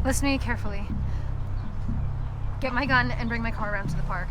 Listen to me carefully. Get my gun and bring my car around to the park.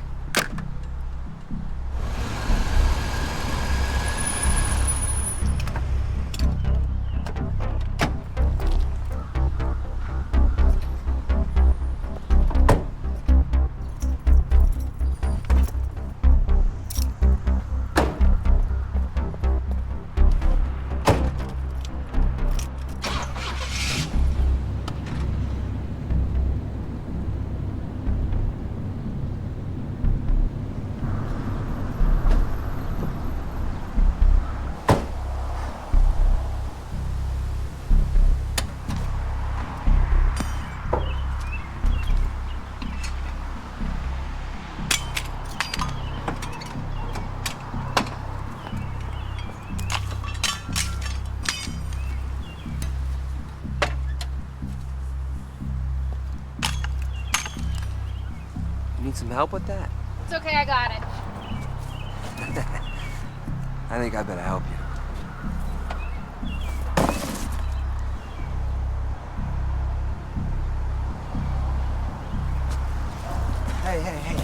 Need some help with that? It's okay, I got it. I think I better help you. Hey.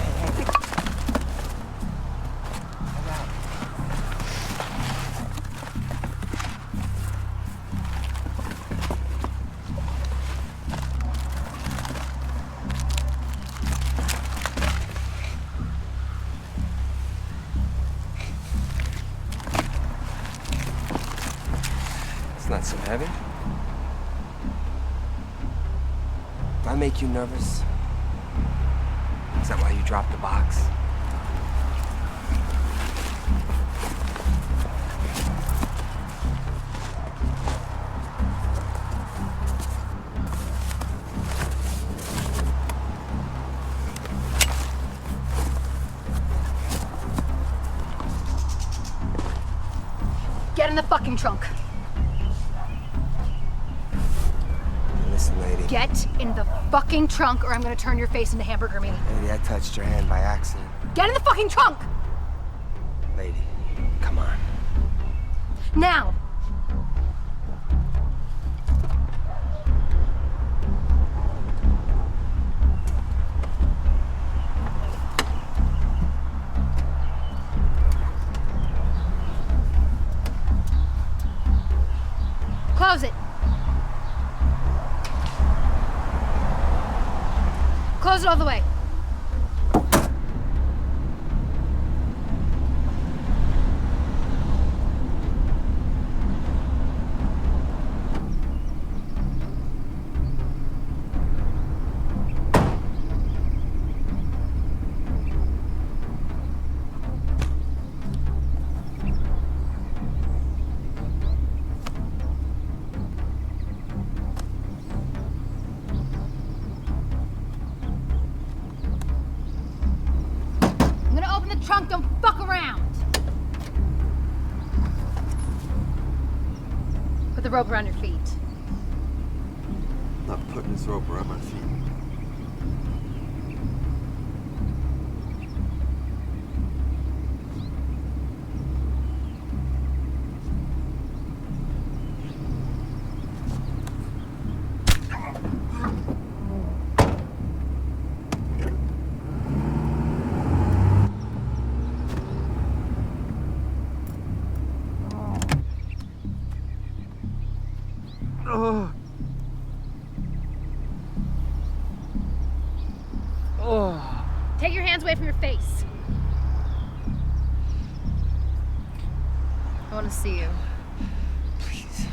It's not so heavy. Do I make you nervous? Is that why you dropped the box? Get in the fucking trunk. Listen, lady. Get in the fucking trunk or I'm gonna turn your face into hamburger meat. Lady, I touched your hand by accident. Get in the fucking trunk! Lady, come on. Now! Close it. Close it all the way. Trunk, don't fuck around! Put the rope around your feet. Not putting this rope around my feet. Take your hands away from your face. I want to see you. Please.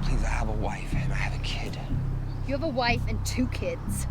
Please, I have a wife and I have a kid. You have a wife and 2 kids.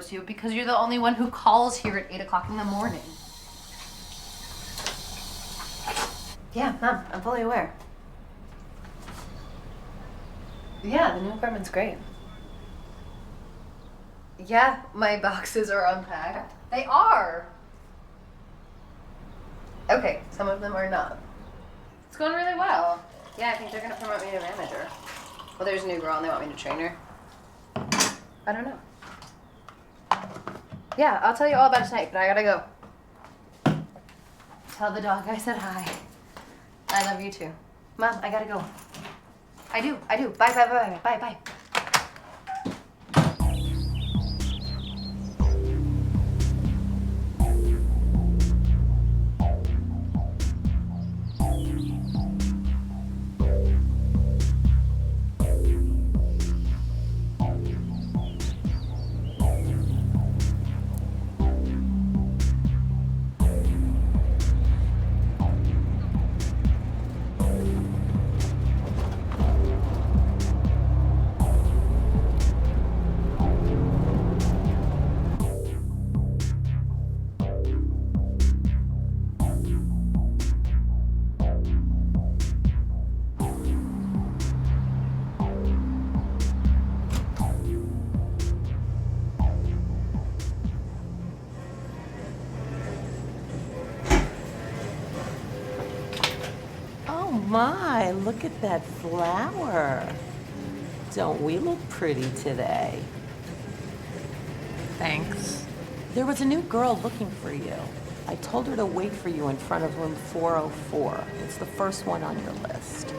knows you because you're the only one who calls here at 8 o'clock in the morning. Yeah, Mom, I'm fully aware. Yeah, the new apartment's great. Yeah, my boxes are unpacked. They are! Okay, some of them are not. It's going really well. Yeah, I think they're gonna promote me to manager. Well, there's a new girl and they want me to train her. I don't know. Yeah, I'll tell you all about it tonight, but I gotta go. Tell the dog I said hi. I love you too. Mom, I gotta go. I do. Bye, bye, bye, bye, bye. My, look at that flower. Don't we look pretty today? Thanks. There was a new girl looking for you. I told her to wait for you in front of room 404. It's the first one on your list.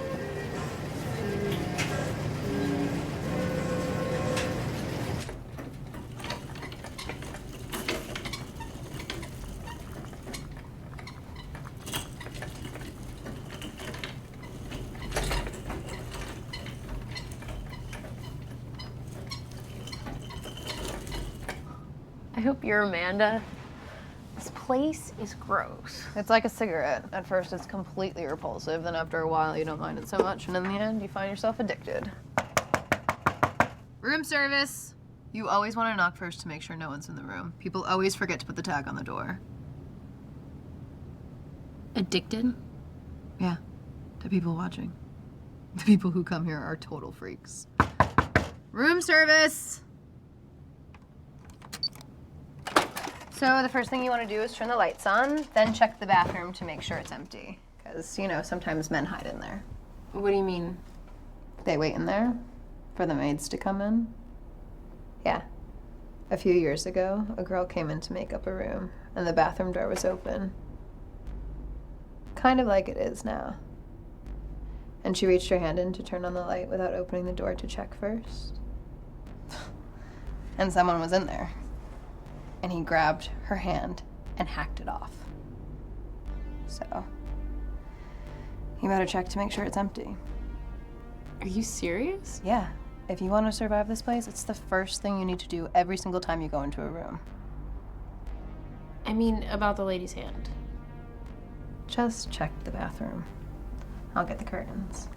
I hope you're Amanda. This place is gross. It's like a cigarette. At first it's completely repulsive, then after a while you don't mind it so much, and in the end you find yourself addicted. Room service! You always want to knock first to make sure no one's in the room. People always forget to put the tag on the door. Addicted? Yeah, to people watching. The people who come here are total freaks. Room service! So the first thing you want to do is turn the lights on, then check the bathroom to make sure it's empty. Because, you know, sometimes men hide in there. What do you mean? They wait in there for the maids to come in. Yeah. A few years ago, a girl came in to make up a room, and the bathroom door was open. Kind of like it is now. And she reached her hand in to turn on the light without opening the door to check first. And someone was in there. And he grabbed her hand and hacked it off. So, you better check to make sure it's empty. Are you serious? Yeah. If you want to survive this place, it's the first thing you need to do every single time you go into a room. I mean, about the lady's hand. Just check the bathroom. I'll get the curtains.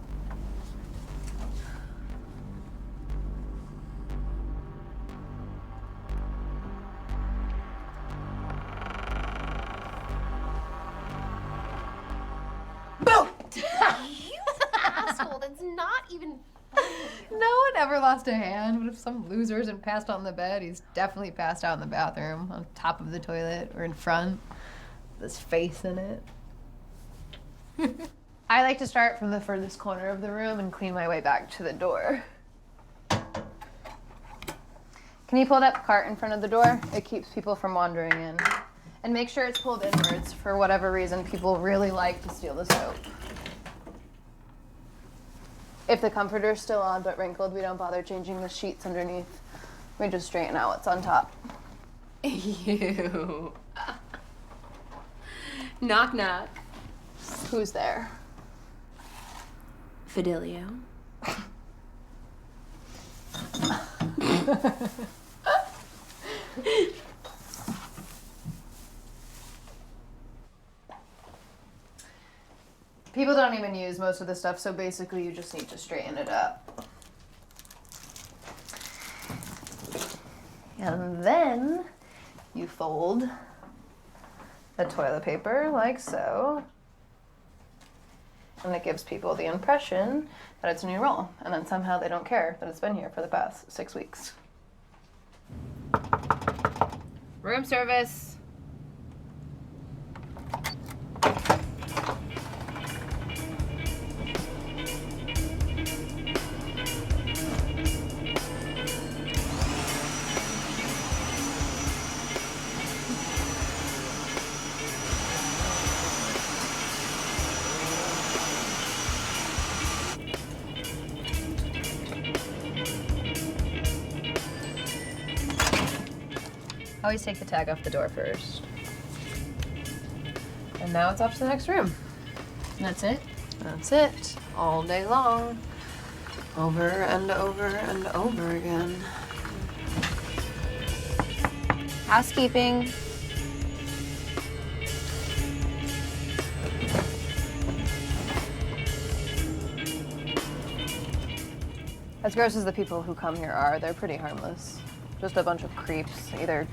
Boom! You asshole, that's not even funny. No one ever lost a hand, but if some loser isn't passed out on the bed, he's definitely passed out in the bathroom, on top of the toilet, or in front, with his face in it. I like to start from the furthest corner of the room and clean my way back to the door. Can you pull that cart in front of the door? It keeps people from wandering in. And make sure it's pulled inwards. For whatever reason, people really like to steal the soap. If the comforter's still on but wrinkled, we don't bother changing the sheets underneath. We just straighten out what's on top. Ew. Knock knock. Who's there? Fidelio. People don't even use most of the stuff, so basically you just need to straighten it up. And then you fold the toilet paper like so. And it gives people the impression that it's a new roll. And then somehow they don't care that it's been here for the past 6 weeks. Room service. Always take the tag off the door first. And now it's off to the next room. And that's it? That's it. All day long. Over and over and over again. Housekeeping. As gross as the people who come here are, they're pretty harmless. Just a bunch of creeps, either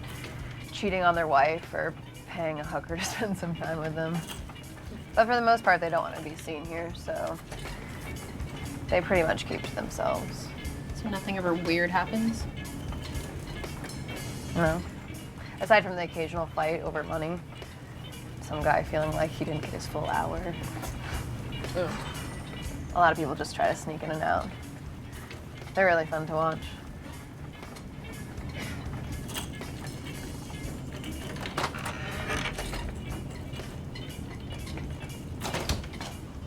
cheating on their wife or paying a hooker to spend some time with them. But for the most part, they don't want to be seen here, so they pretty much keep to themselves. So nothing ever weird happens? No. Aside from the occasional fight over money. Some guy feeling like he didn't get his full hour. Ugh. A lot of people just try to sneak in and out. They're really fun to watch.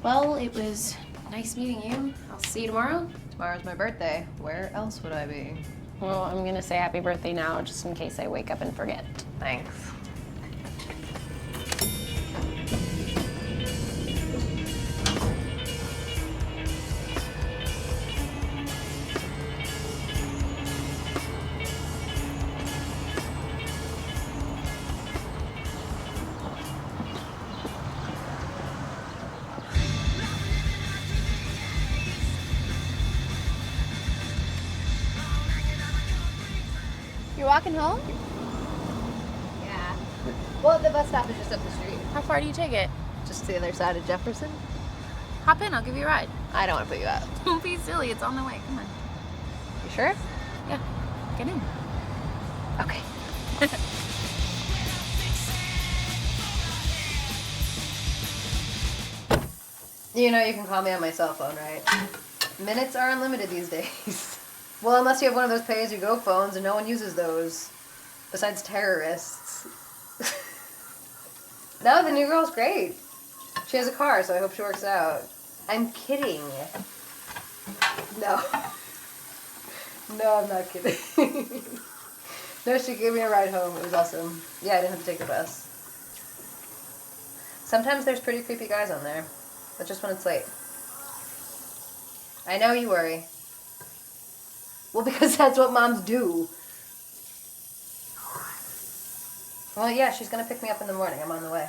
Well, it was nice meeting you. I'll see you tomorrow. Tomorrow's my birthday. Where else would I be? Well, I'm gonna say happy birthday now, just in case I wake up and forget. Thanks. You're walking home? Yeah. Well, the bus stop is just up the street. How far do you take it? Just the other side of Jefferson. Hop in, I'll give you a ride. I don't want to put you out. Don't be silly, it's on the way. Come on. You sure? Yeah, get in. Okay. You know you can call me on my cell phone, right? Minutes are unlimited these days. Well, unless you have one of those pay-as-you-go phones, and no one uses those. Besides terrorists. No, the new girl's great. She has a car, so I hope she works out. I'm kidding. No. No, I'm not kidding. No, she gave me a ride home. It was awesome. Yeah, I didn't have to take the bus. Sometimes there's pretty creepy guys on there, but just when it's late. I know you worry. Well, because that's what moms do. Well, yeah, she's gonna pick me up in the morning. I'm on the way.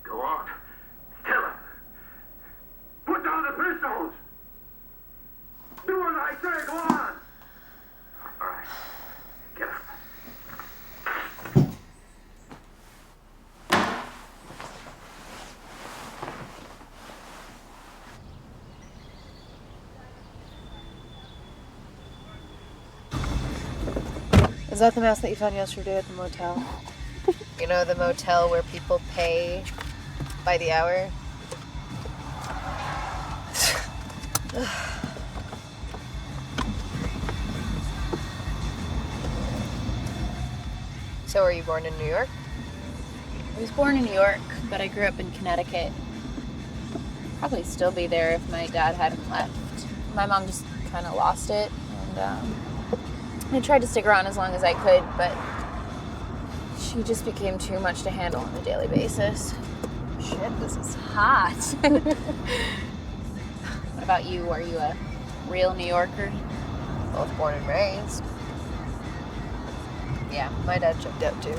Go on. Kill him. Put down the pistols. Do what I say. Go on. All right. Get up. Is that the mask that you found yesterday at the motel? You know, the motel where people pay by the hour? So were you born in New York? I was born in New York, but I grew up in Connecticut. Probably still be there if my dad hadn't left. My mom just kind of lost it, and I tried to stick around as long as I could, but she just became too much to handle on a daily basis. Shit, this is hot. What about you? Are you a real New Yorker? Both born and raised. Yeah, my dad checked out too.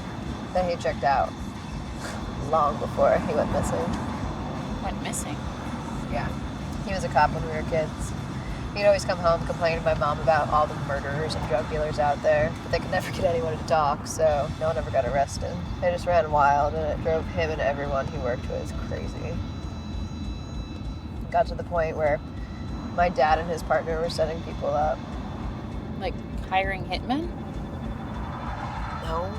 Then he checked out long before he went missing. Went missing. Yeah. He was a cop when we were kids. He'd always come home complaining to my mom about all the murderers and drug dealers out there, but they could never get anyone to talk, so no one ever got arrested. They just ran wild, and it drove him and everyone he worked with crazy. It got to the point where my dad and his partner were setting people up. Like hiring hitmen? No.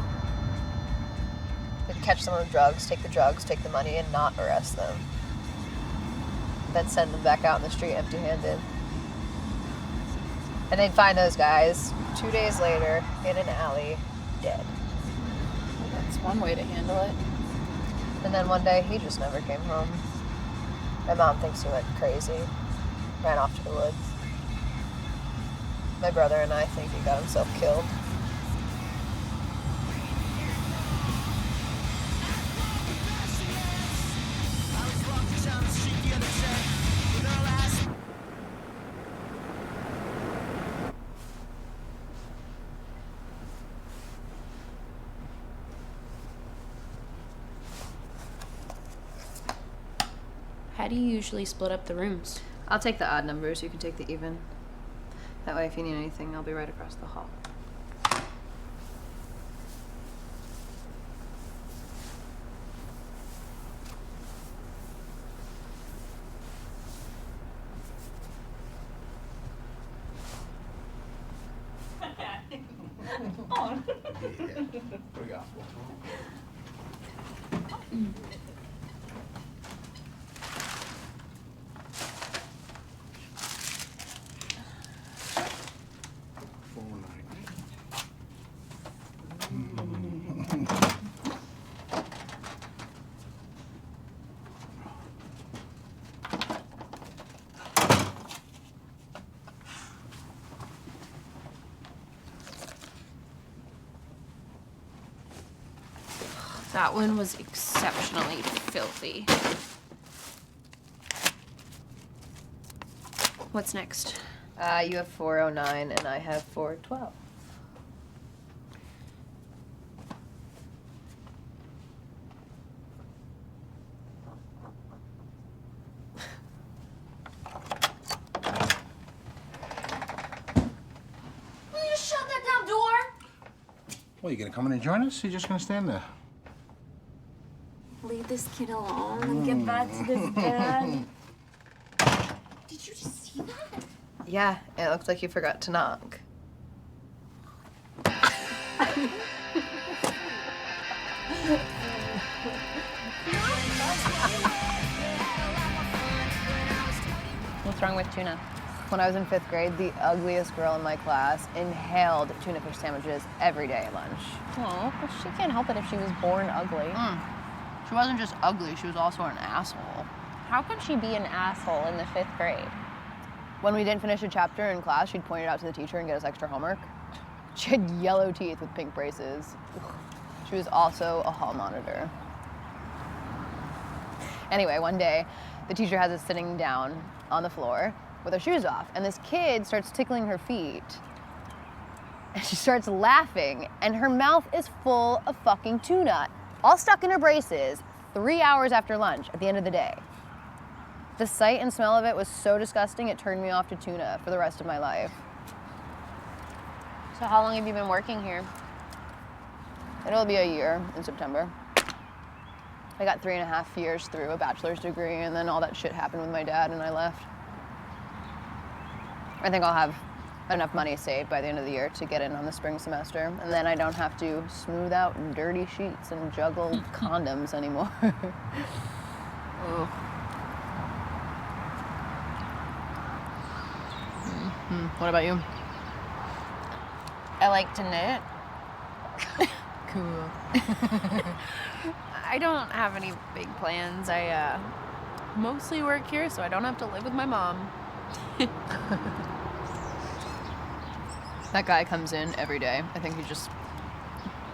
They'd catch someone with drugs, take the money, and not arrest them. Then send them back out in the street empty-handed. And they'd find those guys 2 days later in an alley, dead. That's one way to handle it. And then one day, he just never came home. My mom thinks he went crazy, ran off to the woods. My brother and I think he got himself killed. How do you usually split up the rooms? I'll take the odd numbers, you can take the even. That way, if you need anything, I'll be right across the hall. That one was exceptionally filthy. What's next? You have 409 and I have 412. Will you shut that damn door? Well, you gonna come in and join us? Or you just gonna stand there? Leave this kid alone and get back to this bed. Did you just see that? Yeah, it looked like you forgot to knock. What's wrong with tuna? When I was in 5th grade, the ugliest girl in my class inhaled tuna fish sandwiches every day at lunch. Oh, well, she can't help it if she was born ugly. She wasn't just ugly, she was also an asshole. How could she be an asshole in the 5th grade? When we didn't finish a chapter in class, she'd point it out to the teacher and get us extra homework. She had yellow teeth with pink braces. She was also a hall monitor. Anyway, one day, the teacher has us sitting down on the floor with her shoes off, and this kid starts tickling her feet. And she starts laughing, and her mouth is full of fucking tuna, all stuck in her braces, 3 hours after lunch at the end of the day. The sight and smell of it was so disgusting, it turned me off to tuna for the rest of my life. So how long have you been working here? It'll be a year in September. I got 3.5 years through a bachelor's degree, and then all that shit happened with my dad, and I left. I think I'll have enough money saved by the end of the year to get in on the spring semester, and then I don't have to smooth out dirty sheets and juggle condoms anymore. Ugh. What about you? I like to knit. Cool. I don't have any big plans. I mostly work here, so I don't have to live with my mom. That guy comes in every day. I think he just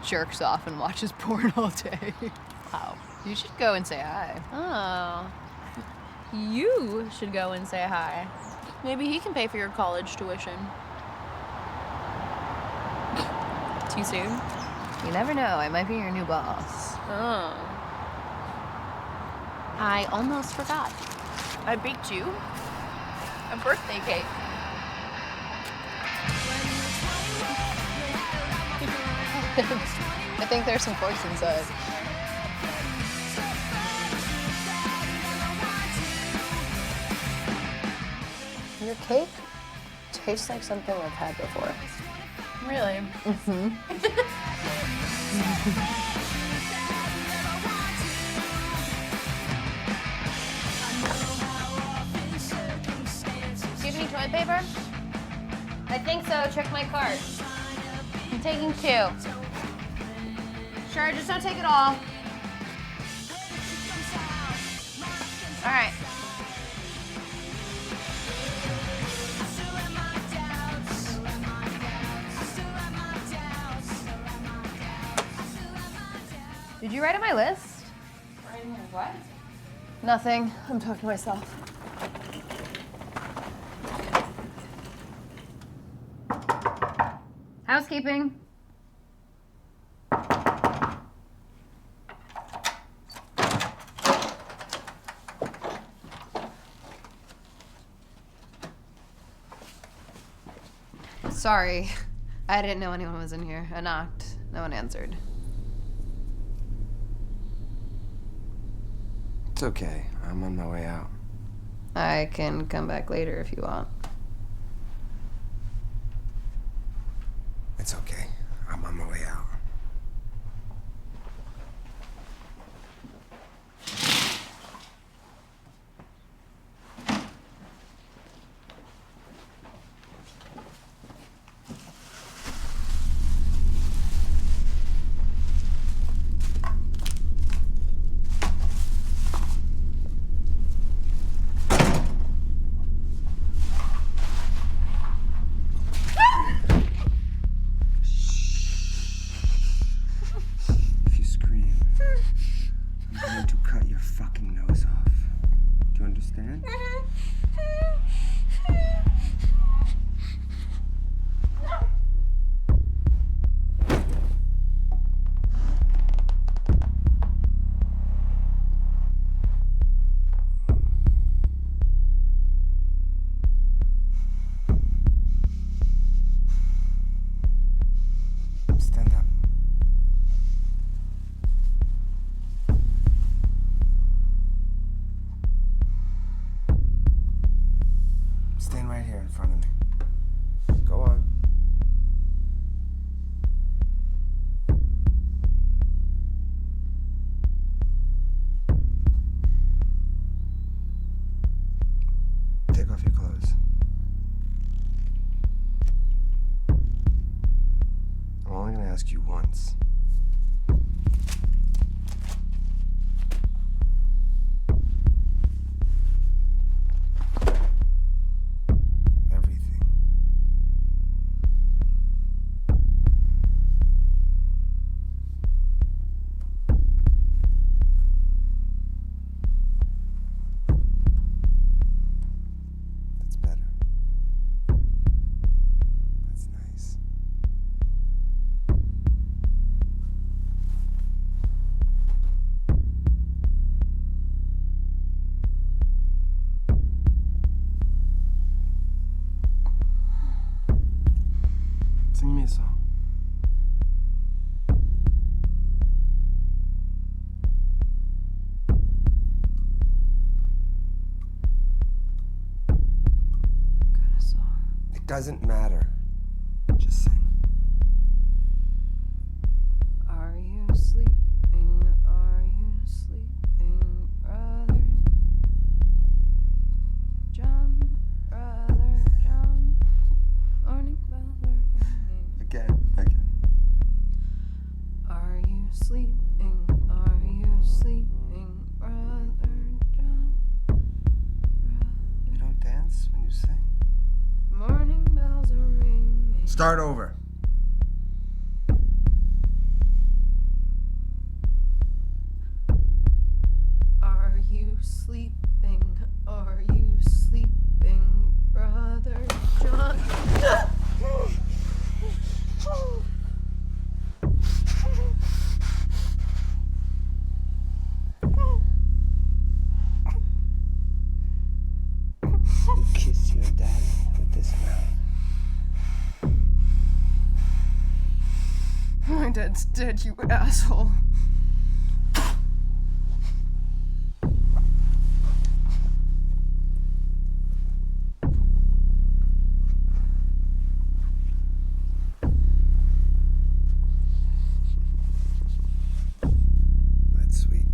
jerks off and watches porn all day. Wow. You should go and say hi. Oh. You should go and say hi. Maybe he can pay for your college tuition. Too soon? You never know. I might be your new boss. Oh. I almost forgot. I baked you A birthday cake. I think there's some forks inside. Your cake tastes like something I've had before. Really? Do you have any toilet paper? I think so. Check my cart. I'm taking 2. Sure, just don't take it all. All right. Did you write on my list? Writing what? Nothing. I'm talking to myself. Housekeeping. Sorry. I didn't know anyone was in here. I knocked. No one answered. It's okay. I'm on my way out. I can come back later if you want. It's okay. I'm on my way out. Ask you once. Everything. That's better. That's nice. Sing me a song. Got a song. It doesn't matter. Just sing. Are you sleeping? Are you sleeping, brother? John, brother John. Morning bells are ringing. Again. Are you sleeping? Are you sleeping, brother John? You don't dance when you sing? Morning bells are ringing. Start over. Are you sleeping? Are you sleeping, brother John? Kiss your dad's dead, you asshole. That's sweet.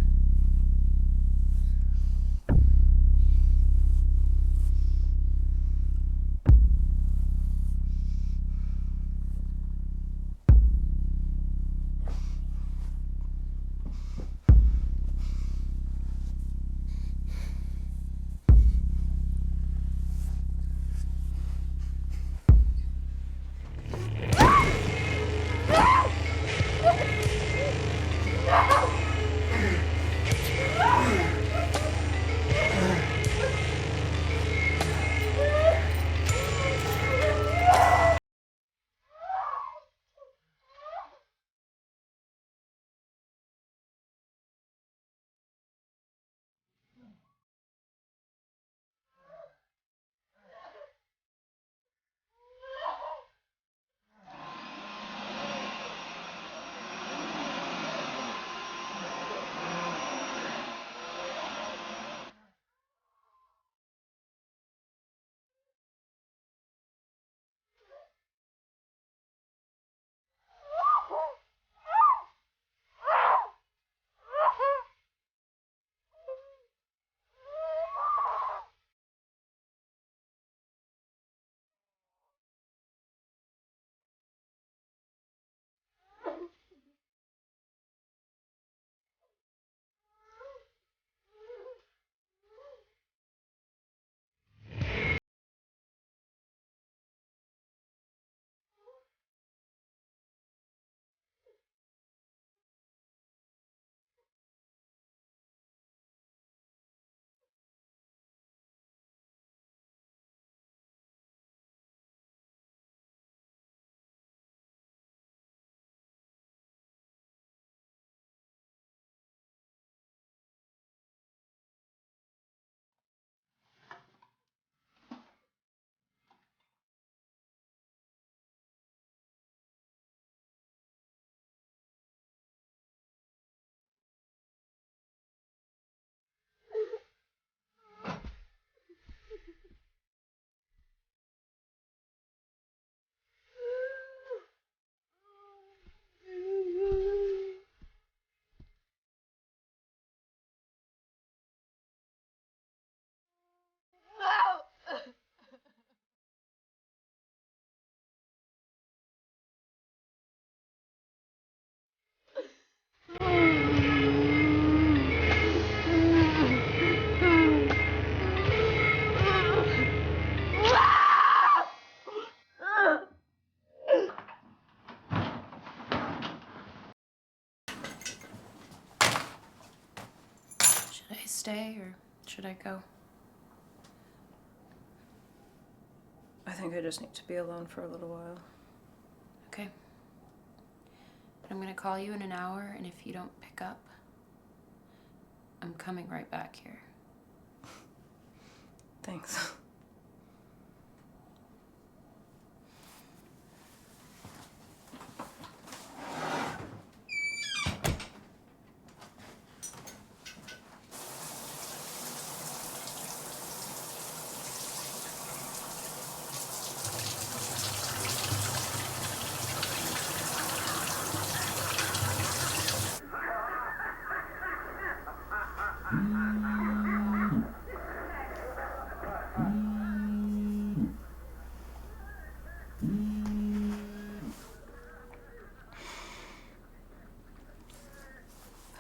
Should I stay or should I go? I think I just need to be alone for a little while. Okay. I'm gonna call you in an hour, and if you don't pick up, I'm coming right back here. Thanks.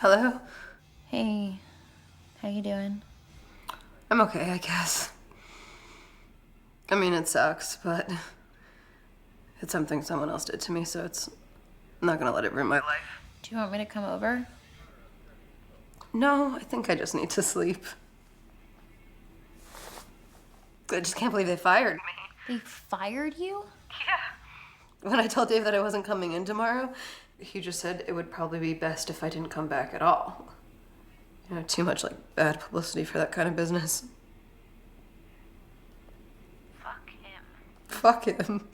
Hello? Hey, how you doing? I'm okay, I guess. I mean, it sucks, but it's something someone else did to me, so I'm not gonna let it ruin my life. Do you want me to come over? No, I think I just need to sleep. I just can't believe they fired me. They fired you? When I told Dave that I wasn't coming in tomorrow, he just said it would probably be best if I didn't come back at all. You know, too much, like, bad publicity for that kind of business. Fuck him. Fuck him.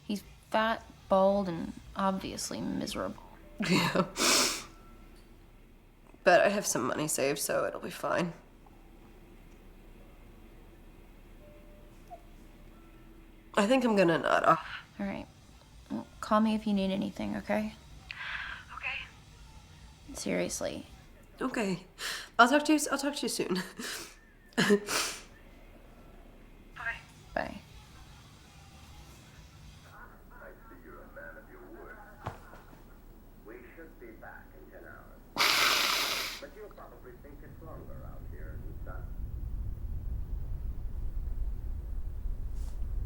He's fat, bald, and obviously miserable. Yeah. But I have some money saved, so it'll be fine. I think I'm gonna nod off. All right. Well, call me if you need anything, okay? Okay. Seriously. Okay. I'll talk to you soon. Bye. Bye. I see you're a man of your word. We should be back in 10 hours. But you'll probably think it's longer out here in the sun.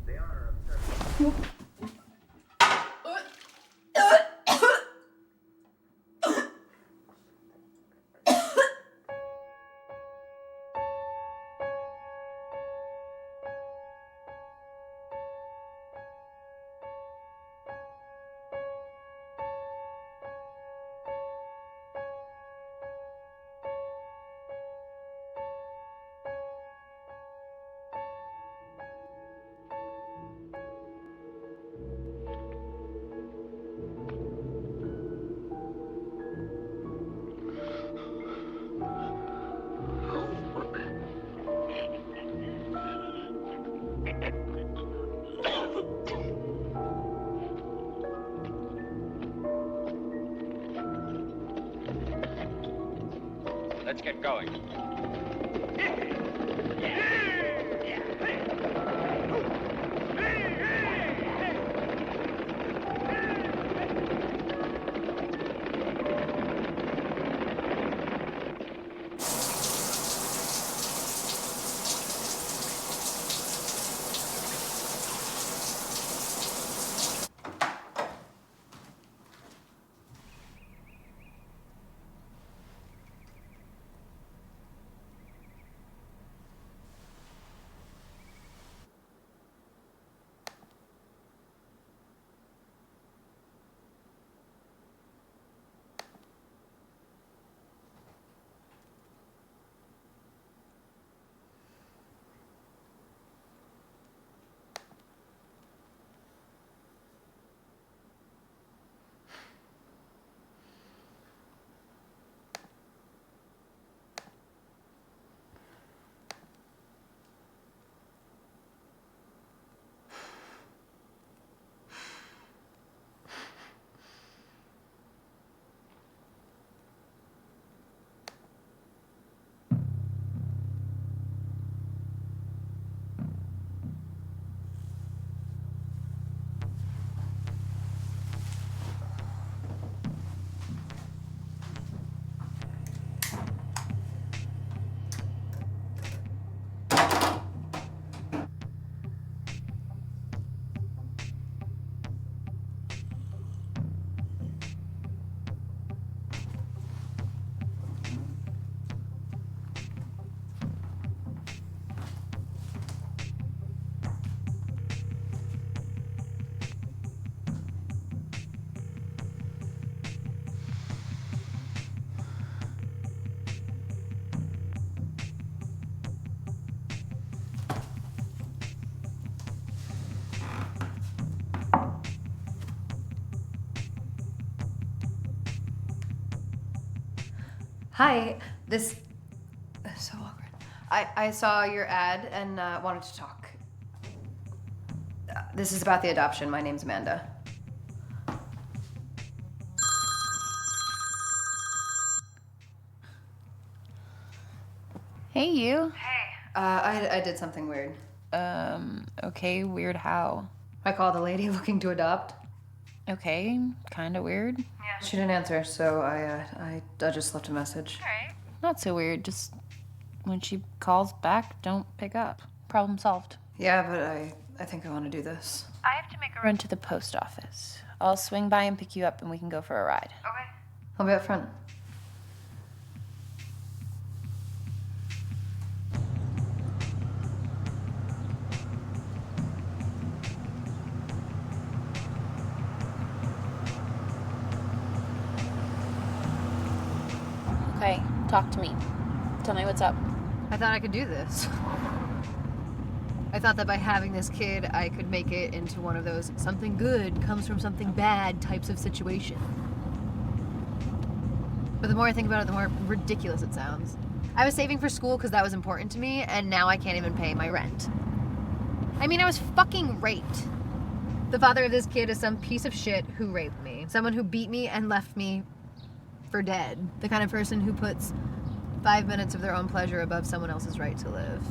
The honor of service. Let's get going. Hi, this is so awkward. I saw your ad and wanted to talk. This is about the adoption. My name's Amanda. Hey, you. Hey. I did something weird. Okay, weird how? I called a lady looking to adopt. Okay, kinda weird. Yeah. She didn't answer, so I just left a message. Alright. Not so weird, just when she calls back, don't pick up. Problem solved. Yeah, but I think I want to do this. I have to make a run to the post office. I'll swing by and pick you up and we can go for a ride. Okay. I'll be up front. Okay, talk to me. Tell me what's up. I thought I could do this. I thought that by having this kid, I could make it into one of those something good comes from something bad types of situation. But the more I think about it, the more ridiculous it sounds. I was saving for school because that was important to me, and now I can't even pay my rent. I mean, I was fucking raped. The father of this kid is some piece of shit who raped me. Someone who beat me and left me for dead. The kind of person who puts 5 minutes of their own pleasure above someone else's right to live.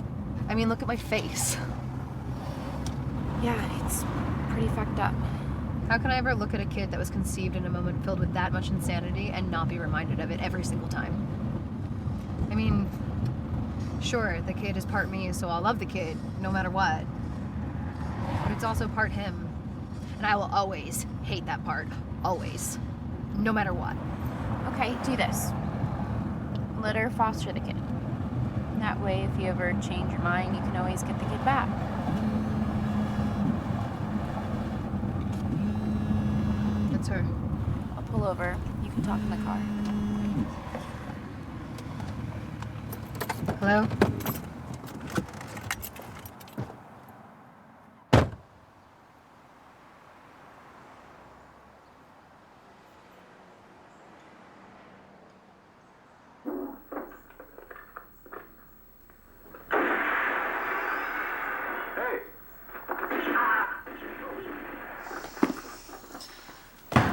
I mean, look at my face. Yeah, it's pretty fucked up. How can I ever look at a kid that was conceived in a moment filled with that much insanity and not be reminded of it every single time? I mean, sure, the kid is part me, so I'll love the kid, no matter what. But it's also part him. And I will always hate that part. Always. No matter what. Okay, do this. Let her foster the kid. That way, if you ever change your mind, you can always get the kid back. That's her. I'll pull over. You can talk in the car. Hello? Hey.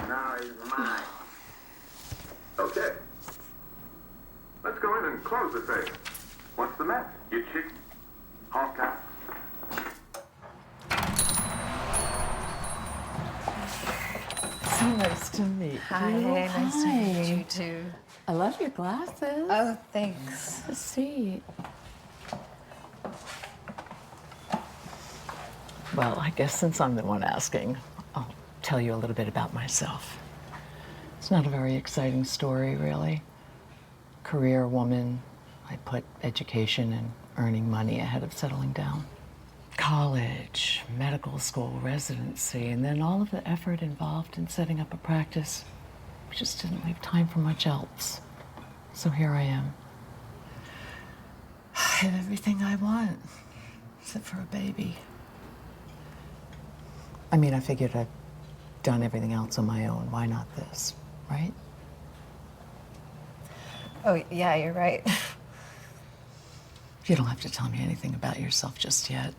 Now he's mine. Okay. Let's go in and close the safe. What's the mess? You chick? Honk out. So nice to meet you. Hi, nice to meet you too. I love your glasses. Oh, thanks. Have a seat. Well, I guess since I'm the one asking, I'll tell you a little bit about myself. It's not a very exciting story, really. Career woman. I put education and earning money ahead of settling down. College, medical school, residency, and then all of the effort involved in setting up a practice. We just didn't leave time for much else. So here I am. I have everything I want, except for a baby. I mean, I figured I've done everything else on my own. Why not this, right? Oh, yeah, you're right. You don't have to tell me anything about yourself just yet.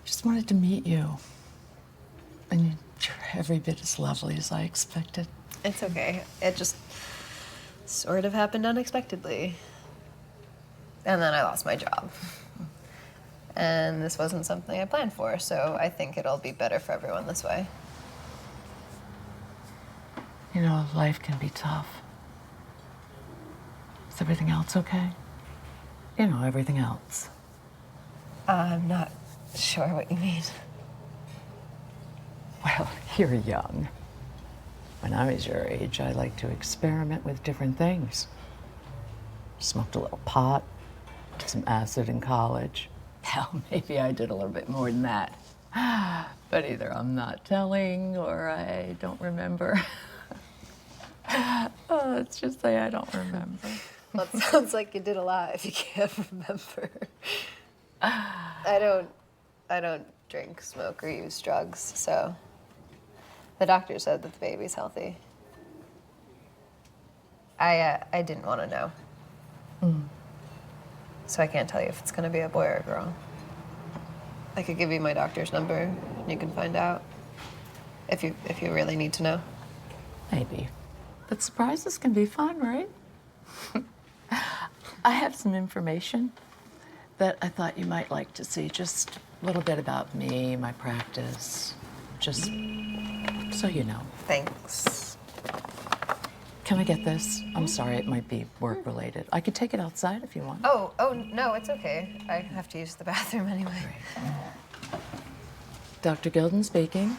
Just wanted to meet you. And you're every bit as lovely as I expected. It's okay. It just sort of happened unexpectedly. And then I lost my job. And this wasn't something I planned for, so I think it'll be better for everyone this way. You know, life can be tough. Is everything else okay? You know, everything else. I'm not sure what you mean. Well, you're young. When I was your age, I liked to experiment with different things. Smoked a little pot, took some acid in college. Hell, maybe I did a little bit more than that. But either I'm not telling or I don't remember. Oh, let's just say I don't remember. Well, it sounds like you did a lot if you can't remember. I don't drink, smoke, or use drugs, so the doctor said that the baby's healthy. I didn't want to know. So I can't tell you if it's going to be a boy or a girl. I could give you my doctor's number, and you can find out if you really need to know. Maybe. But surprises can be fun, right? I have some information that I thought you might like to see. Just a little bit about me, my practice, just so you know. Thanks. Can I get this? I'm sorry, it might be work-related. I could take it outside if you want. Oh, no, it's okay. I have to use the bathroom anyway. Dr. Guillen speaking.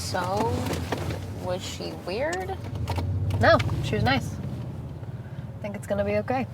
So, was she weird? No, she was nice. I think it's gonna be okay.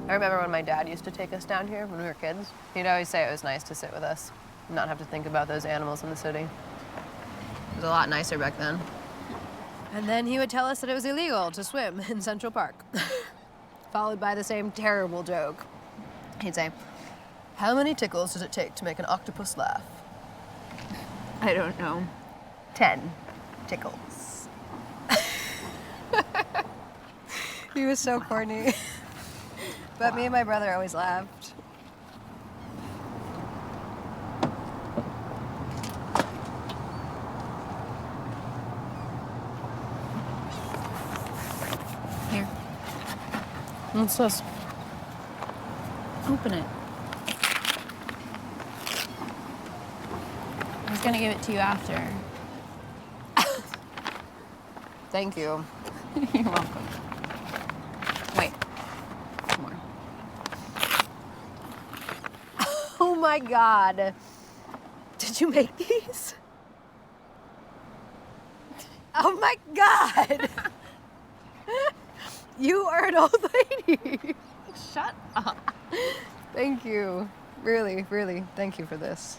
I remember when my dad used to take us down here when we were kids. He'd always say it was nice to sit with us, and not have to think about those animals in the city. It was a lot nicer back then. And then he would tell us that it was illegal to swim in Central Park, followed by the same terrible joke. He'd say, "How many tickles does it take to make an octopus laugh?" I don't know. 10 tickles. He was so corny. But me and my brother always laughed. Here. What's this? Open it. I was gonna give it to you after. Thank you. You're welcome. Wait. More. Oh my God. Did you make these? Oh my God. You are an old lady. Shut up. Thank you. Really, really, thank you for this.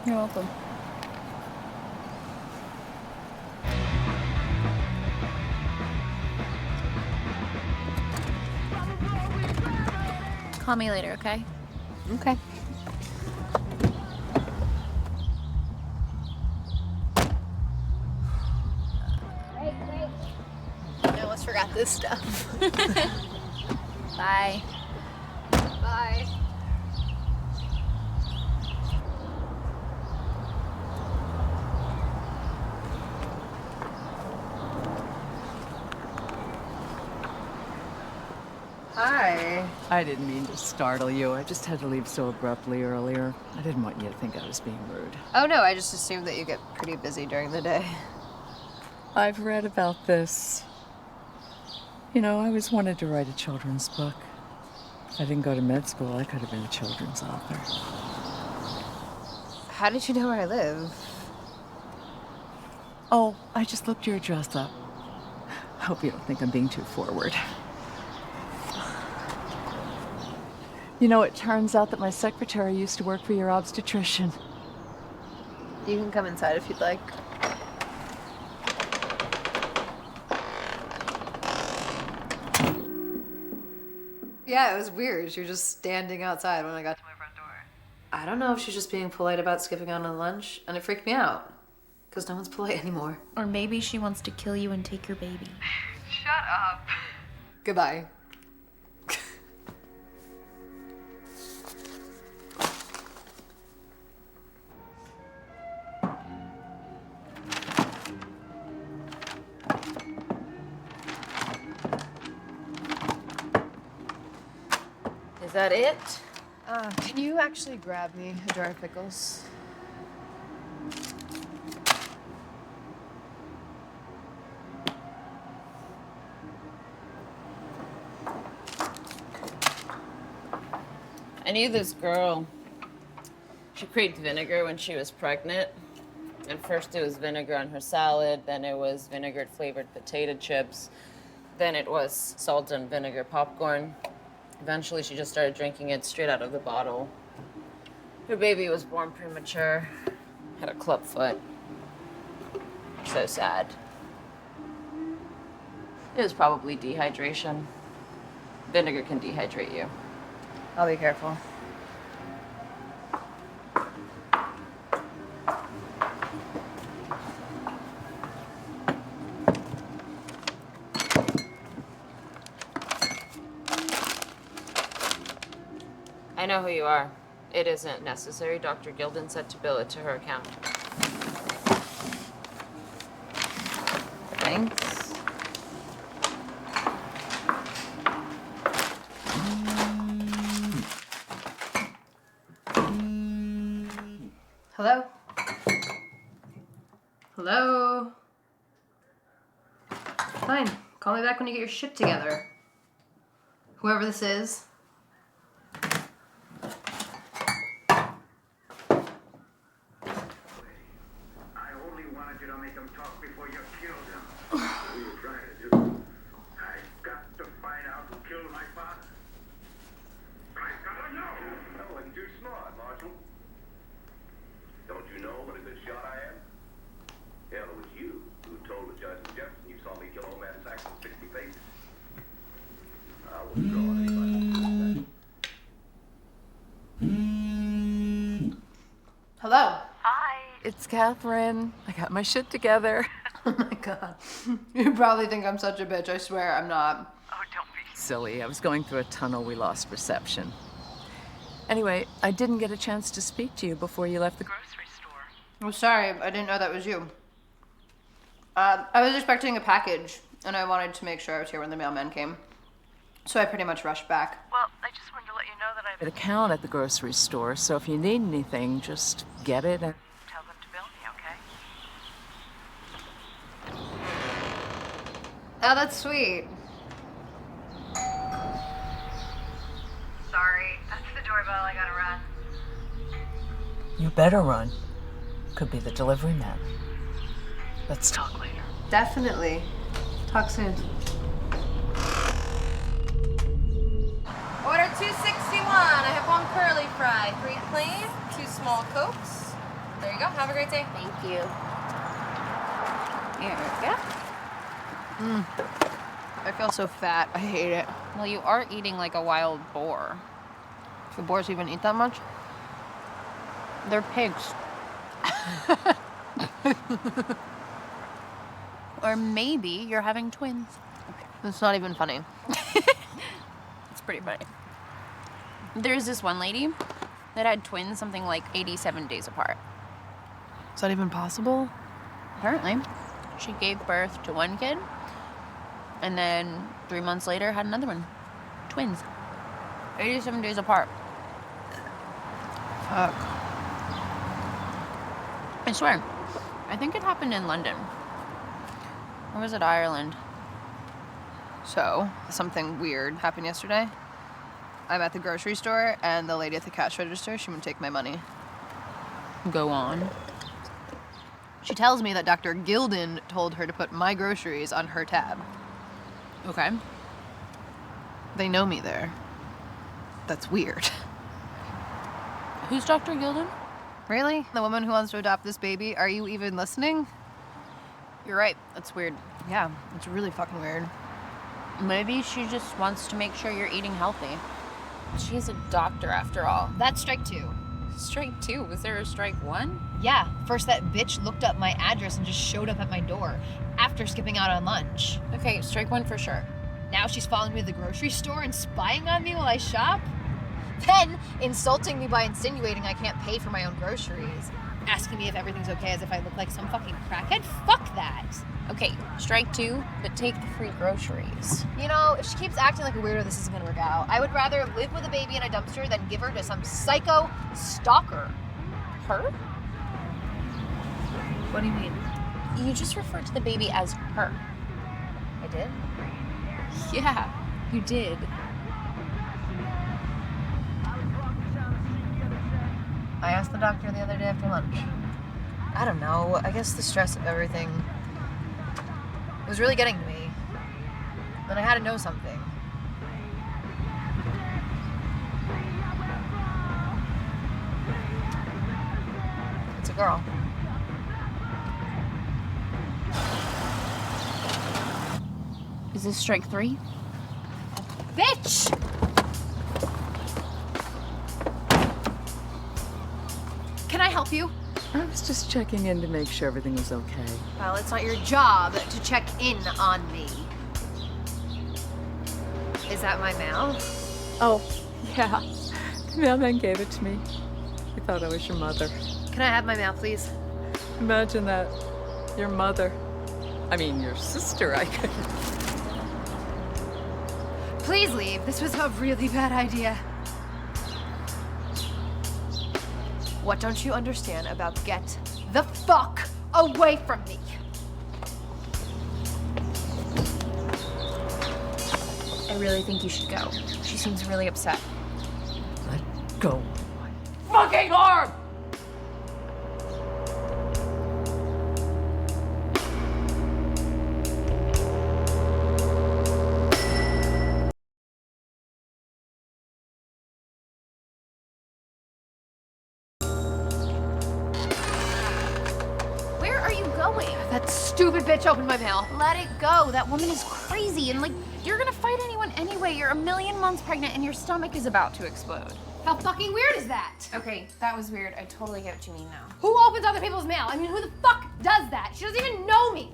You're welcome. Call me later, okay? Okay. I almost forgot this stuff. Bye. Bye. Hi. I didn't mean to startle you. I just had to leave so abruptly earlier. I didn't want you to think I was being rude. Oh no, I just assumed that you get pretty busy during the day. I've read about this. You know, I always wanted to write a children's book. If I didn't go to med school, I could have been a children's author. How did you know where I live? Oh, I just looked your address up. Hope you don't think I'm being too forward. You know, it turns out that my secretary used to work for your obstetrician. You can come inside if you'd like. Yeah, it was weird. She was just standing outside when I got to my front door. I don't know if she's just being polite about skipping out on lunch, and it freaked me out. Because no one's polite anymore. Or maybe she wants to kill you and take your baby. Shut up. Goodbye. Is that it? Can you actually grab me a jar of pickles? I knew this girl. She craved vinegar when she was pregnant. And first it was vinegar on her salad, then it was vinegar flavored potato chips, then it was salt and vinegar popcorn. Eventually she just started drinking it straight out of the bottle. Her baby was born premature, had a club foot. So sad. It was probably dehydration. Vinegar can dehydrate you. I'll be careful. I know who you are. It isn't necessary. Dr. Guillen said to bill it to her account. Thanks. Hello? Hello? Fine. Call me back when you get your shit together. Whoever this is. I only wanted you to make him talk before you killed him. What were you trying to do? I got to find out who killed my father. I gotta know. No, I'm too smart, Marshal. Don't you know what a good shot I am? Hell, it was you who told the judge and Jefferson you saw me kill old man Saxon 60 paces. I wouldn't draw anybody. Hello? It's Catherine. I got my shit together. Oh my god. You probably think I'm such a bitch. I swear I'm not. Silly. I was going through a tunnel. We lost reception. Anyway, I didn't get a chance to speak to you before you left the grocery store. Oh, sorry. I didn't know that was you. I was expecting a package, and I wanted to make sure I was here when the mailman came. So I pretty much rushed back. Well, I just wanted to let you know that I have an account at the grocery store, so if you need anything, just get it and tell them to bill me, okay? Oh, that's sweet. Sorry, that's the doorbell. I gotta run. You better run. Could be the delivery man. Let's talk later. Definitely. Talk soon. Order 261. I have 1 curly fry, 3 plain, 2 small Cokes. There you go. Have a great day. Thank you. Here we go. I feel so fat. I hate it. Well, you are eating like a wild boar. Do boars even eat that much? They're pigs. Or maybe you're having twins. It's not even funny. It's pretty funny. There's this one lady that had twins something like 87 days apart. Is that even possible? Apparently. She gave birth to one kid, and then 3 months later had another one. Twins. 87 days apart. Fuck. I swear. I think it happened in London. Or was it Ireland? So, something weird happened yesterday. I'm at the grocery store, and the lady at the cash register, she wouldn't take my money. Go on. She tells me that Dr. Guillen told her to put my groceries on her tab. Okay. They know me there. That's weird. Who's Dr. Guillen? Really? The woman who wants to adopt this baby? Are you even listening? You're right. That's weird. Yeah, it's really fucking weird. Maybe she just wants to make sure you're eating healthy. She's a doctor after all. That's strike 2. Strike 2? Was there a strike 1? Yeah, first that bitch looked up my address and just showed up at my door after skipping out on lunch. Okay, strike 1 for sure. Now she's following me to the grocery store and spying on me while I shop? Then insulting me by insinuating I can't pay for my own groceries. Asking me if everything's okay as if I look like some fucking crackhead? Fuck that! Okay, strike 2, but take the free groceries. You know, if she keeps acting like a weirdo, this isn't gonna work out. I would rather live with a baby in a dumpster than give her to some psycho stalker. Her? What do you mean? You just referred to the baby as her. I did? Yeah, you did. I asked the doctor the other day after lunch. I don't know. I guess the stress of everything was really getting to me. And I had to know something. It's a girl. Is this strike 3? Bitch! Can I help you? I was just checking in to make sure everything was okay. Well, it's not your job to check in on me. Is that my mail? Oh, yeah. The mailman gave it to me. He thought I was your mother. Can I have my mail, please? Imagine that. Your mother. I mean, your sister, I could. Please leave. This was a really bad idea. What don't you understand about get the fuck away from me? I really think you should go. She seems really upset. Let go. Fucking arm! Where are you going? That stupid bitch opened my mail. Let it go. That woman is crazy, and like, you're gonna fight anyone anyway. You're a million months pregnant, and your stomach is about to explode. How fucking weird is that? Okay, that was weird. I totally get what you mean now. Who opens other people's mail? I mean, who the fuck does that? She doesn't even know me.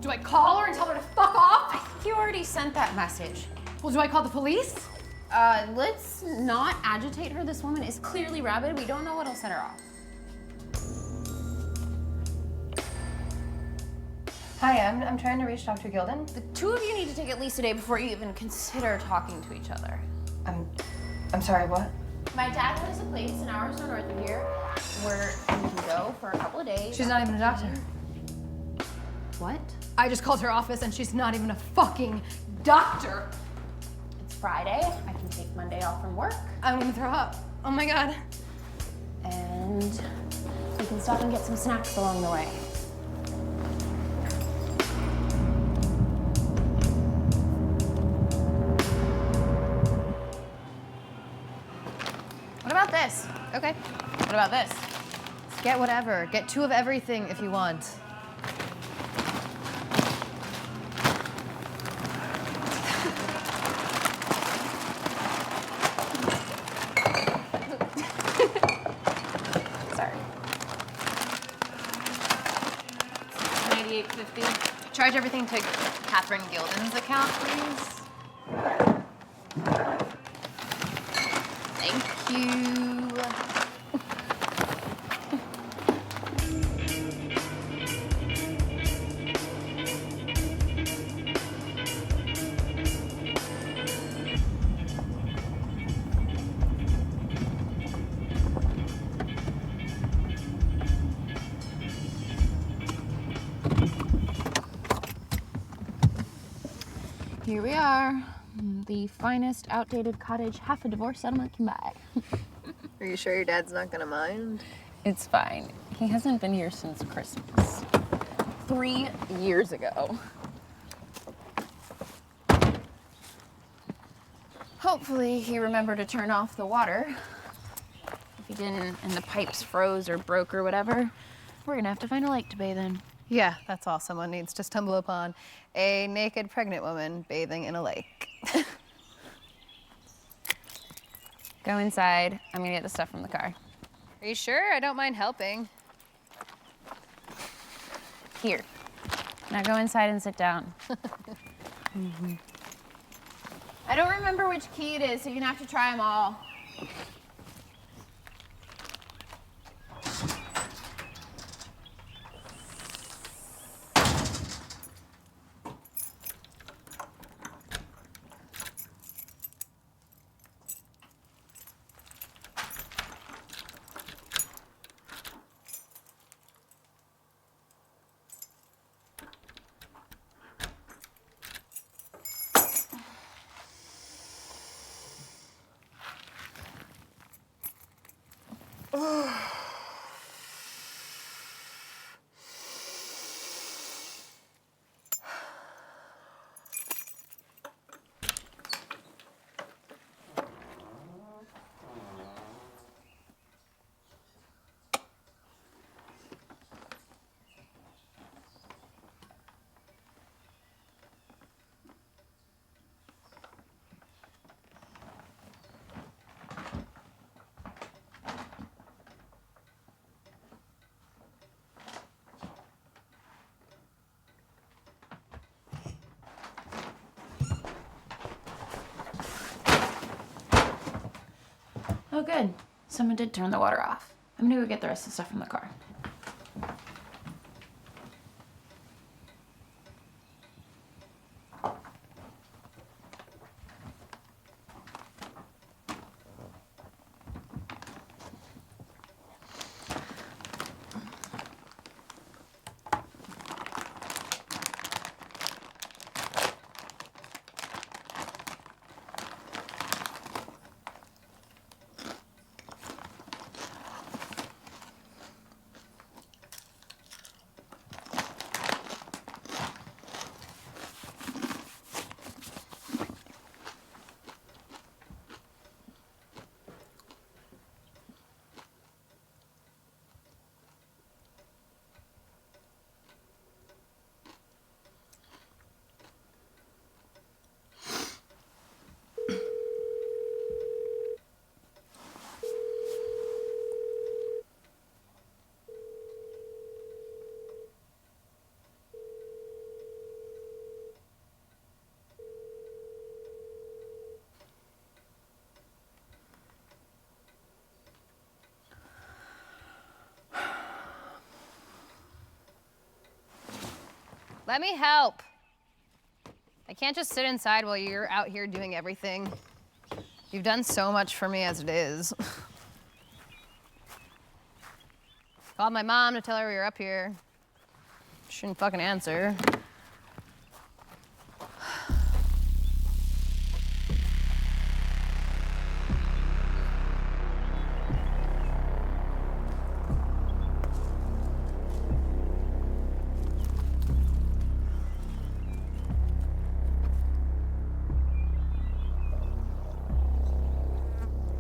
Do I call her and tell her to fuck off? I think you already sent that message. Well, do I call the police? Let's not agitate her. This woman is clearly rabid. We don't know what'll set her off. Hi, I'm trying to reach Dr. Guillen. The two of you need to take at least a day before you even consider talking to each other. I'm sorry, what? My dad has a place an hour or so north of here where you can go for a couple of days. She's not even a doctor. What? I just called her office and she's not even a fucking doctor. It's Friday. I can take Monday off from work. I'm gonna throw up. Oh my God. And we can stop and get some snacks along the way. What about this? Okay. What about this? Get whatever. Get 2 of everything if you want. Sorry. $98.50. Charge everything to Catherine Gilden's account, please. Thank you. Here we are. The finest outdated cottage half a divorce settlement can buy. Are you sure your dad's not gonna mind? It's fine. He hasn't been here since Christmas. 3 years ago. Hopefully he remembered to turn off the water. If he didn't and the pipes froze or broke or whatever, we're gonna have to find a lake to bathe in. Yeah, that's all someone needs to stumble upon. A naked pregnant woman bathing in a lake. Go inside. I'm gonna get the stuff from the car. Are you sure? I don't mind helping. Here. Now go inside and sit down. I don't remember which key it is, so you're gonna have to try them all. Oh, good. Someone did turn the water off. I'm gonna go get the rest of the stuff from the car. Let me help. I can't just sit inside while you're out here doing everything. You've done so much for me as it is. Called my mom to tell her we were up here. She didn't fucking answer.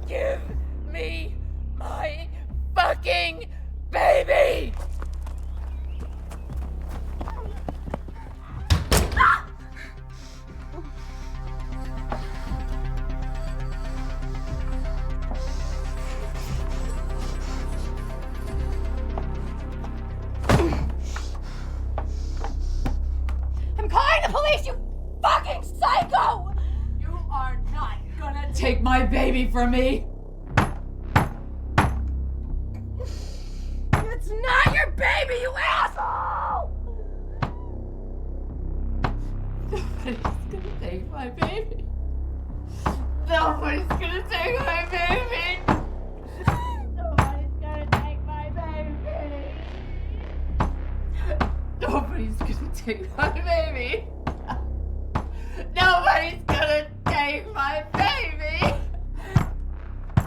Give me my fucking baby! I'm calling the police, you fucking psycho! You are not gonna take my baby from me! It's not your baby, you asshole! Nobody's gonna take my baby. Nobody's gonna take my baby. Nobody's gonna take my baby. Nobody's gonna take my baby. Nobody's gonna take my baby.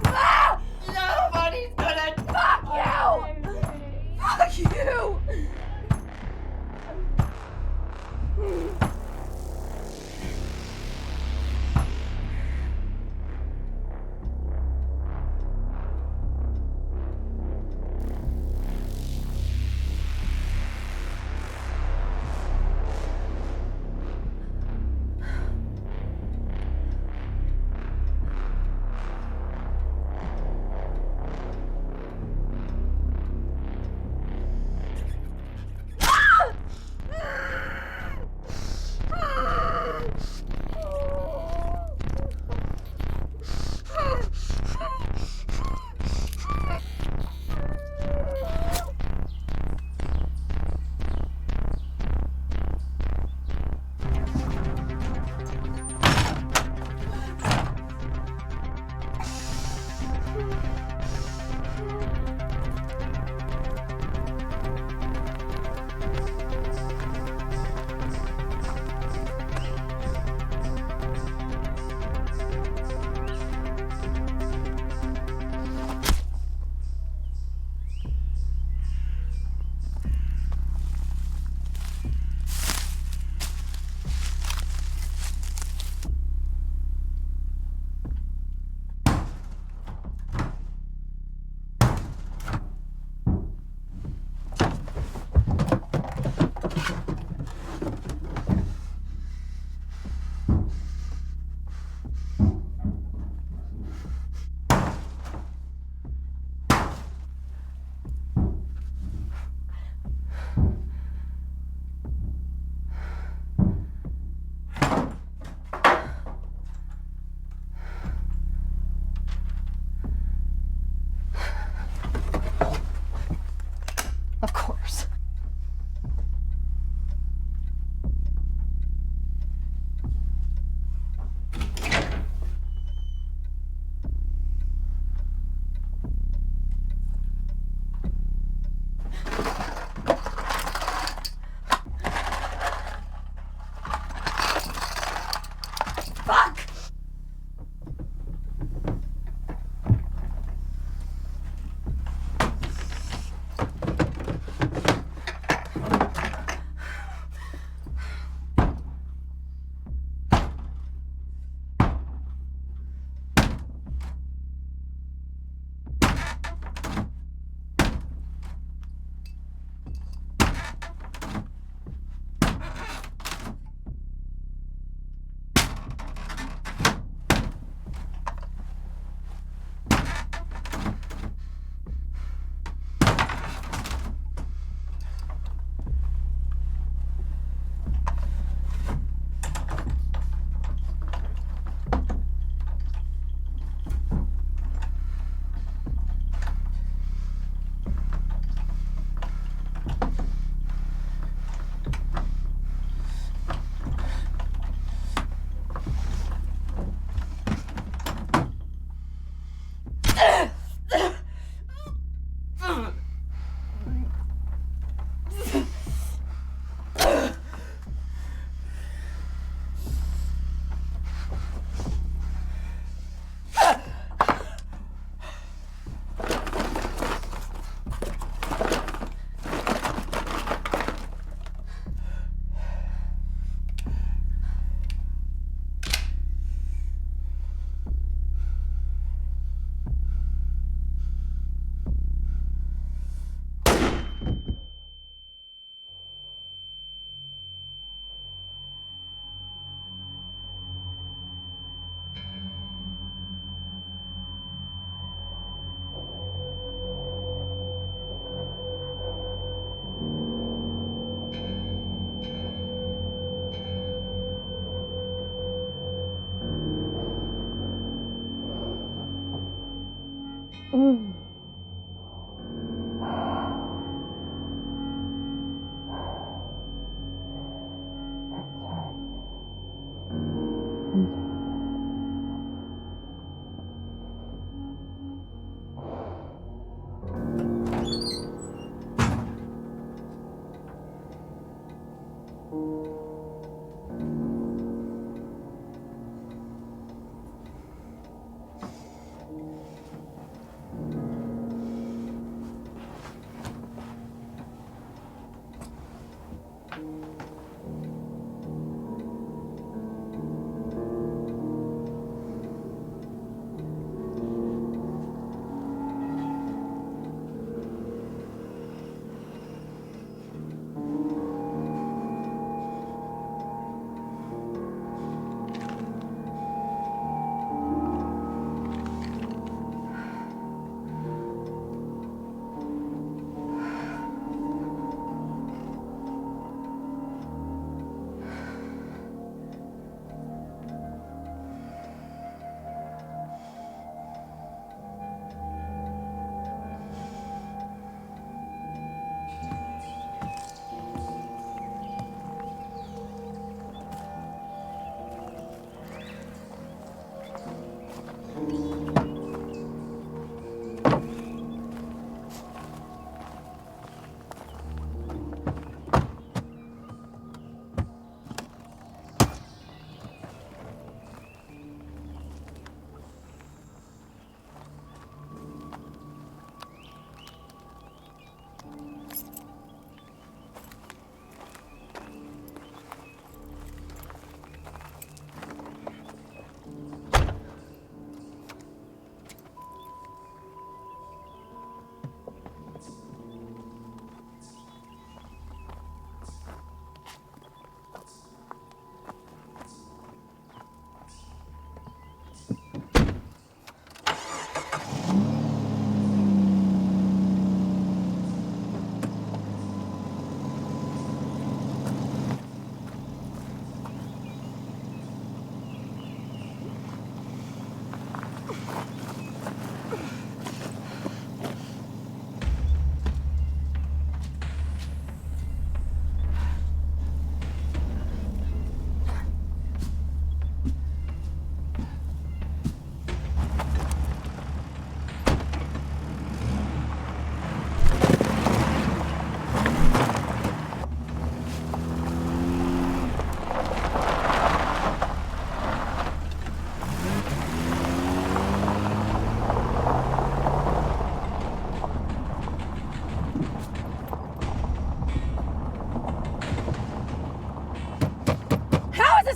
Ah! Nobody's gonna fuck you. Fuck you.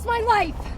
My life!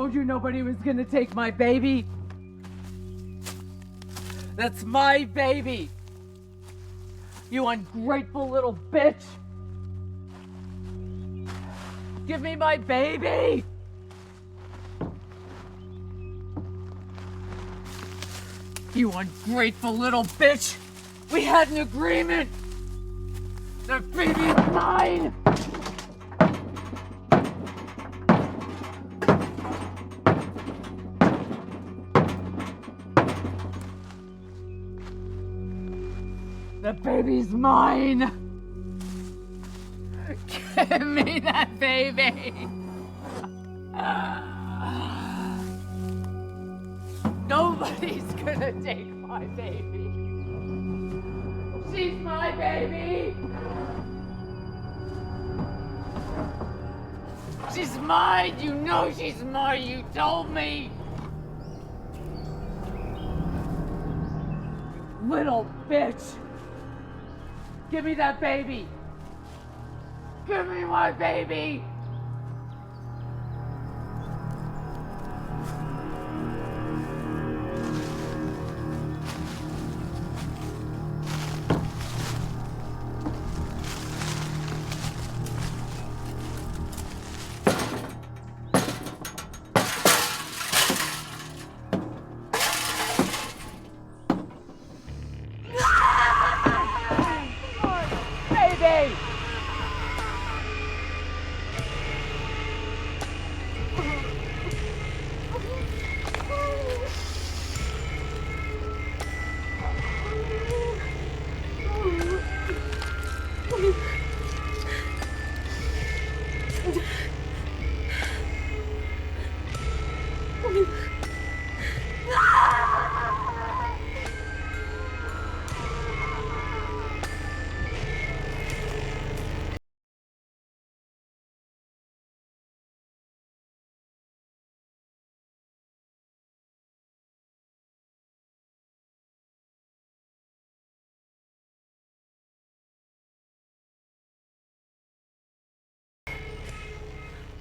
told you nobody was gonna take my baby? That's my baby! You ungrateful little bitch! Give me my baby! You ungrateful little bitch! We had an agreement! The baby's mine! The baby's mine! Give me that baby! Nobody's gonna take my baby. She's my baby! She's mine! You know she's mine! You told me! Little bitch! Give me that baby! Give me my baby! Baby!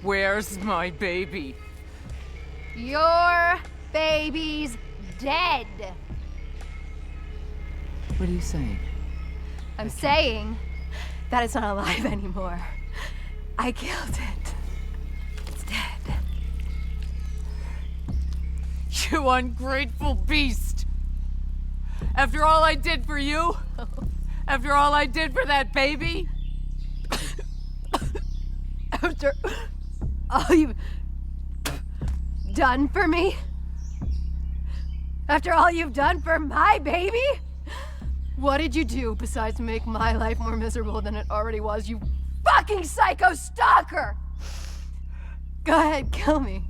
Where's my baby? Your baby's dead. What are you saying? I'm saying that it's not alive anymore. I killed it. It's dead. You ungrateful beast! After all I did for you? After all I did for that baby? After all you've done for me? After all you've done for my baby? What did you do besides make my life more miserable than it already was, you fucking psycho stalker? Go ahead, kill me.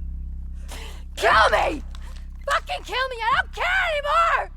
Kill me! Fucking kill me! I don't care anymore!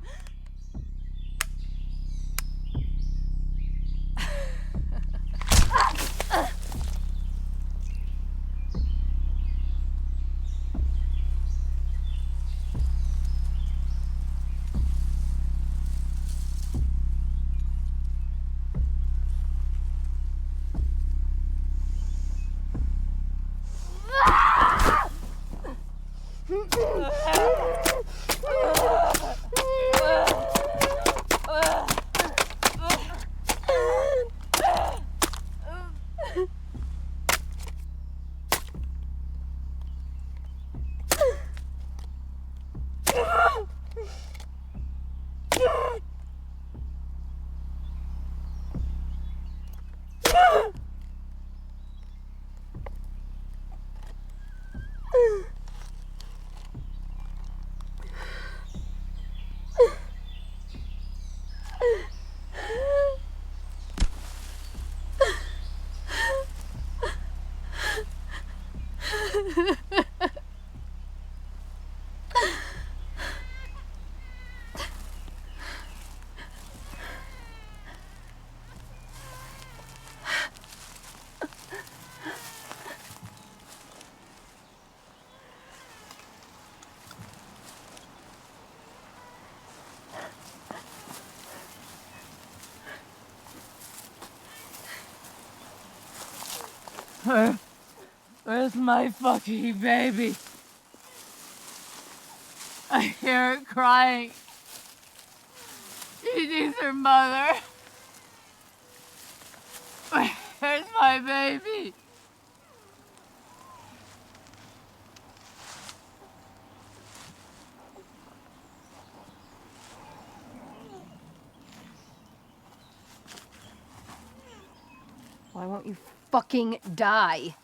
Where's my fucking baby? parent crying. She needs her mother. Where's my baby? Why won't you fucking die?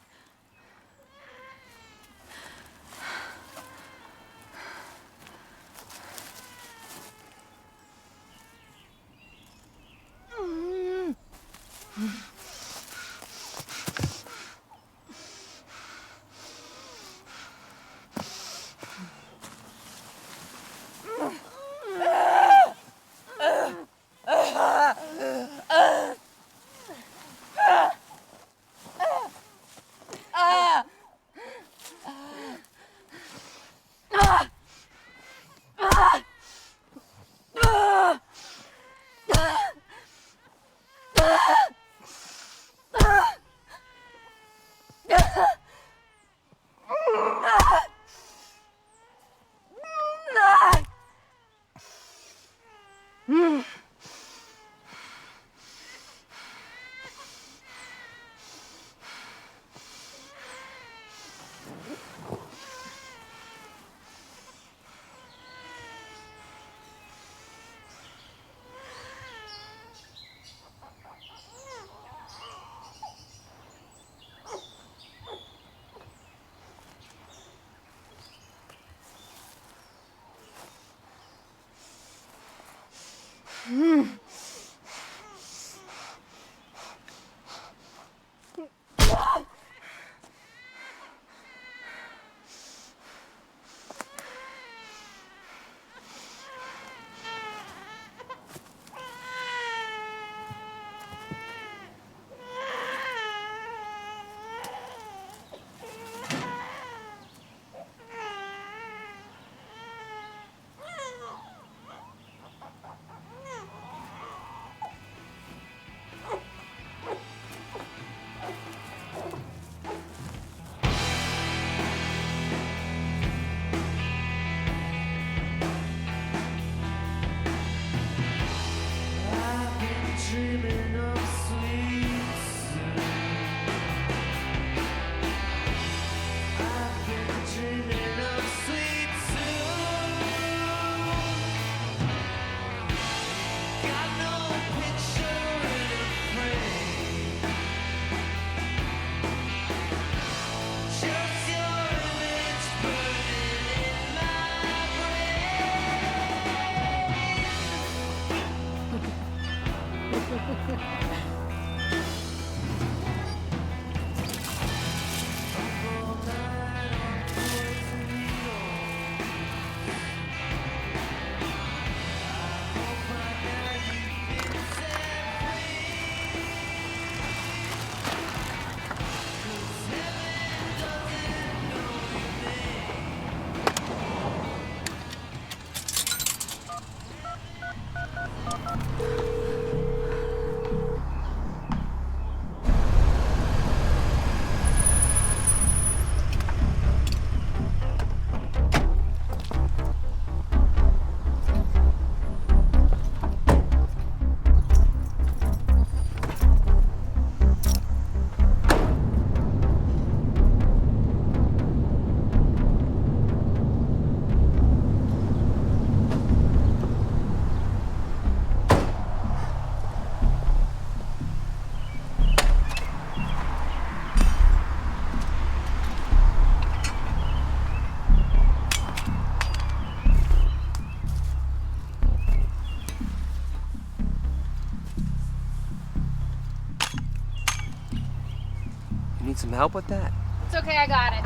Need some help with that? It's okay, I got it.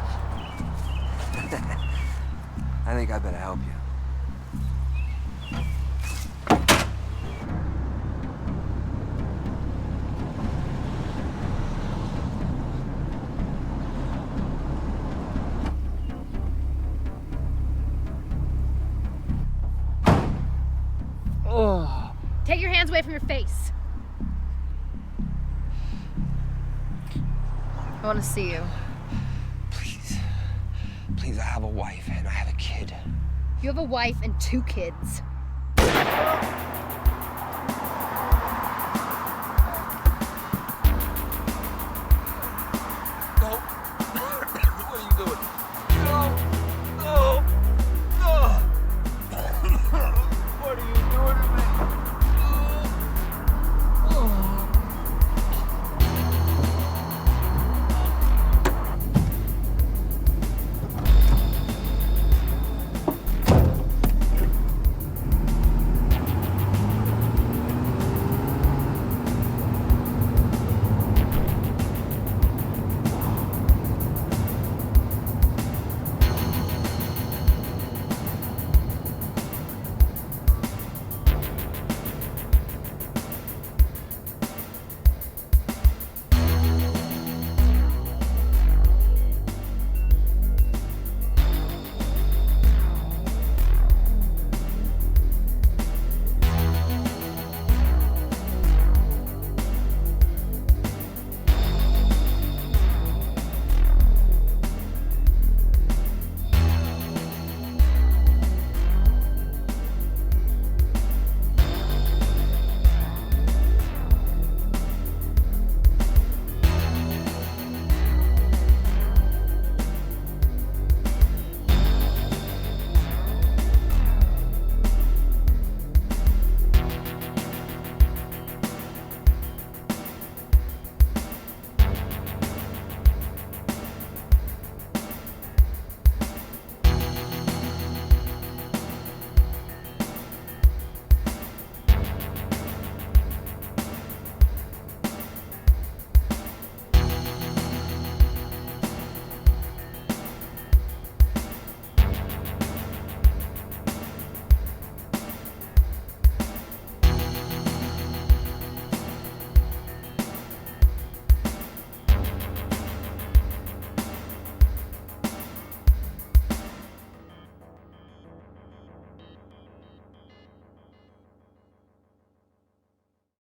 I think I better help you. Oh. Take your hands away from your face. I want to see you. Please. Please, I have a wife and I have a kid. You have a wife and 2 kids.